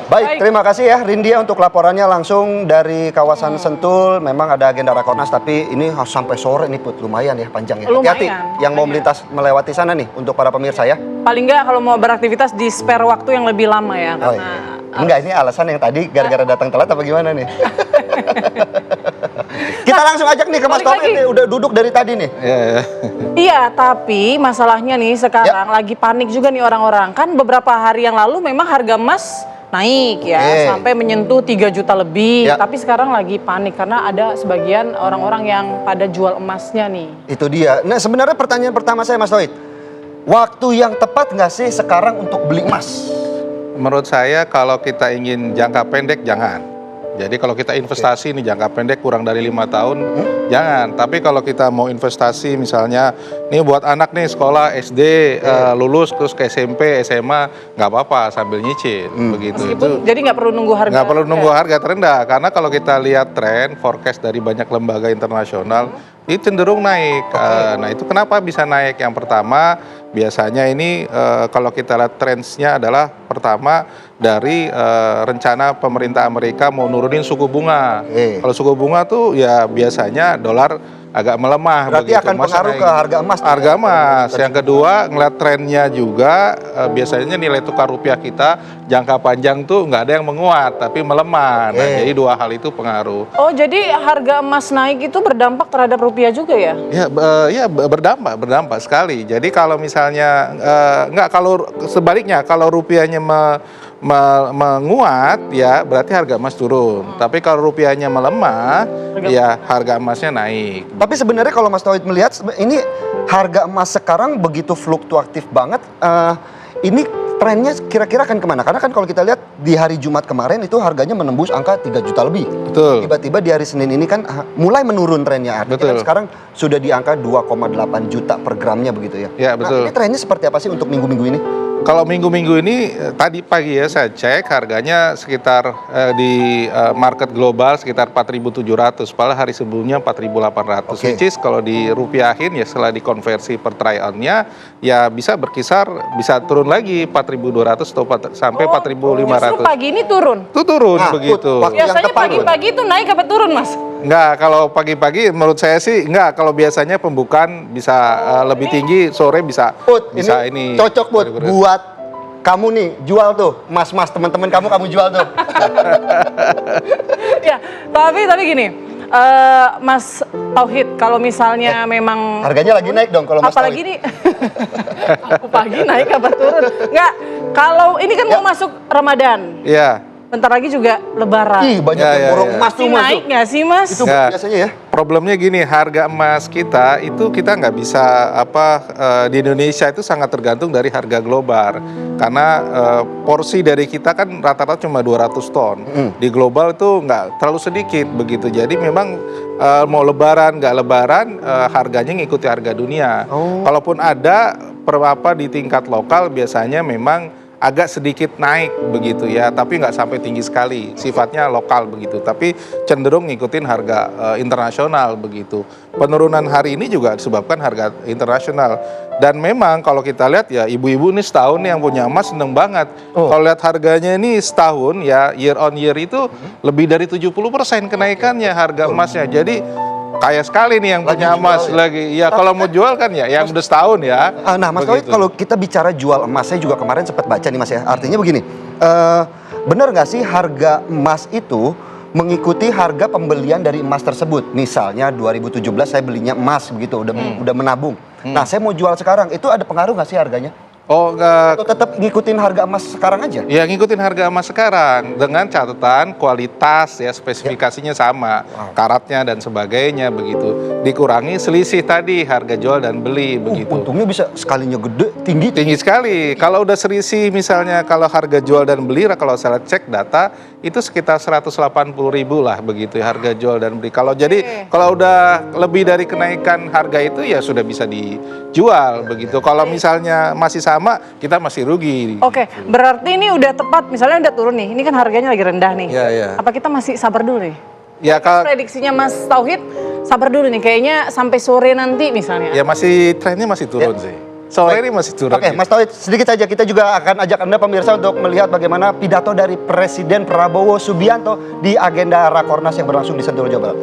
Baik, terima kasih ya Rindia untuk laporannya langsung dari kawasan Sentul. Memang ada agenda Rakornas, tapi ini harus sampai sore nih Put, lumayan ya panjangnya. Hati-hati yang mau melintas melewati sana nih untuk para pemirsa ya. Paling nggak kalau mau beraktivitas di spare waktu yang lebih lama ya. Oh, Karena iya. Enggak, ini alasan yang tadi gara-gara datang telat apa gimana nih? Kita langsung ajak nih ke Mas Taufik nih, udah duduk dari tadi nih. Iya, tapi masalahnya nih sekarang lagi panik juga nih orang-orang. Kan beberapa hari yang lalu memang harga emas naik ya, sampai menyentuh 3 juta lebih. Tapi sekarang lagi panik karena ada sebagian orang-orang yang pada jual emasnya nih. Itu dia. Nah sebenarnya pertanyaan pertama saya Mas Tauhid, waktu yang tepat nggak sih sekarang untuk beli emas? Menurut saya kalau kita ingin jangka pendek jangan. Jadi kalau kita investasi nih jangka pendek kurang dari 5 tahun, jangan. Tapi kalau kita mau investasi misalnya, nih buat anak nih sekolah SD, lulus terus ke SMP, SMA, nggak apa-apa sambil nyicil. Begitu. Meskipun, jadi nggak perlu nunggu harga. Nggak perlu nunggu harga terendah, karena kalau kita lihat tren forecast dari banyak lembaga internasional, itu cenderung naik. Nah itu kenapa bisa naik? Yang pertama, biasanya ini kalau kita lihat trendsnya adalah pertama dari rencana pemerintah Amerika mau nurunin suku bunga. Kalau suku bunga tuh ya biasanya dolar agak melemah. Berarti begitu. akan pengaruh ke harga emas. Harga emas. Yang kedua ngeliat trennya juga biasanya nilai tukar rupiah kita jangka panjang tuh nggak ada yang menguat tapi melemah. Nah, jadi dua hal itu pengaruh. Oh jadi harga emas naik itu berdampak terhadap rupiah juga ya? Ya berdampak sekali. Jadi kalau misalnya kalau sebaliknya kalau rupiahnya menguat ya berarti harga emas turun. Tapi kalau rupiahnya melemah ya harga emasnya naik. Tapi sebenarnya kalau Mas Tauhid melihat ini harga emas sekarang begitu fluktuatif banget. Ini trennya kira-kira akan kemana? Karena kan kalau kita lihat di hari Jumat kemarin itu harganya menembus angka 3 juta lebih. Betul. Tiba-tiba di hari Senin ini kan mulai menurun trennya. Artinya kan sekarang sudah di angka 2,8 juta per gramnya begitu ya. Ya betul. Nah, ini trennya seperti apa sih untuk minggu-minggu ini? Kalau minggu-minggu ini tadi pagi ya saya cek harganya sekitar di market global sekitar 4.700, padahal hari sebelumnya 4.800. Which is kalau dirupiahin ya setelah dikonversi per try on-nya ya bisa berkisar bisa turun lagi 4.200 atau sampai 4.500. Justru pagi ini turun. Itu turun begitu. Biasanya pagi-pagi itu naik apa turun Mas? Enggak, kalau pagi-pagi menurut saya sih enggak. Kalau biasanya pembukaan bisa lebih tinggi, sore bisa ini cocok buat kamu nih jual tuh, mas-mas teman-teman kamu jual tuh. Ya, tapi gini, Mas Tauhid, kalau misalnya memang harganya lagi naik dong kalau Mas apalagi nih, pagi naik apa turun? Enggak, kalau ini kan mau masuk Ramadan. Iya. Bentar lagi juga Lebaran. Ih, banyak yang borong emas tuh Mas. Naik nggak sih Mas? Itu biasanya ya. Problemnya gini, harga emas kita itu kita nggak bisa di Indonesia itu sangat tergantung dari harga global. Karena porsi dari kita kan rata-rata cuma 200 ton. Di global itu nggak terlalu sedikit begitu. Jadi memang mau lebaran nggak lebaran harganya ngikuti harga dunia. Kalaupun ada di tingkat lokal biasanya memang agak sedikit naik begitu ya, tapi nggak sampai tinggi sekali, sifatnya lokal begitu, tapi cenderung ngikutin harga internasional begitu. Penurunan hari ini juga disebabkan harga internasional. Dan memang kalau kita lihat ya ibu-ibu ini setahun nih yang punya emas seneng banget. Kalau lihat harganya ini setahun ya year on year itu lebih dari 70% kenaikannya harga emasnya. Jadi kaya sekali nih yang punya emas lagi. Ya kalau mau jual kan ya yang udah setahun ya. Nah Mas Tauhid, kalau kita bicara jual emas, saya juga kemarin sempat baca nih Mas ya. Artinya begini, benar nggak sih harga emas itu mengikuti harga pembelian dari emas tersebut? Misalnya 2017 saya belinya emas begitu, udah menabung. Nah saya mau jual sekarang, itu ada pengaruh nggak sih harganya? Oh enggak. Atau tetap ngikutin harga emas sekarang aja? Ya ngikutin harga emas sekarang dengan catatan kualitas ya spesifikasinya sama, karatnya dan sebagainya begitu. Dikurangi selisih tadi harga jual dan beli begitu. Untungnya bisa sekalinya gede, tinggi sekali. Kalau udah selisih misalnya kalau harga jual dan beli kalau saya cek data itu sekitar 180.000 lah begitu ya, harga jual dan beli. Kalau jadi kalau udah lebih dari kenaikan harga itu ya sudah bisa dijual begitu. Kalau misalnya masih sama kita masih rugi. Oke, berarti ini udah tepat misalnya udah turun nih. Ini kan harganya lagi rendah nih. Iya. Apa kita masih sabar dulu nih? Ya kalau prediksinya Mas Tauhid sabar dulu nih kayaknya sampai sore nanti misalnya. Ya trennya masih turun sih. Sore ini masih turun. Oke, Mas Tauhid, sedikit saja kita juga akan ajak Anda pemirsa untuk melihat bagaimana pidato dari Presiden Prabowo Subianto di agenda Rakornas yang berlangsung di Sentul, Jawa Barat.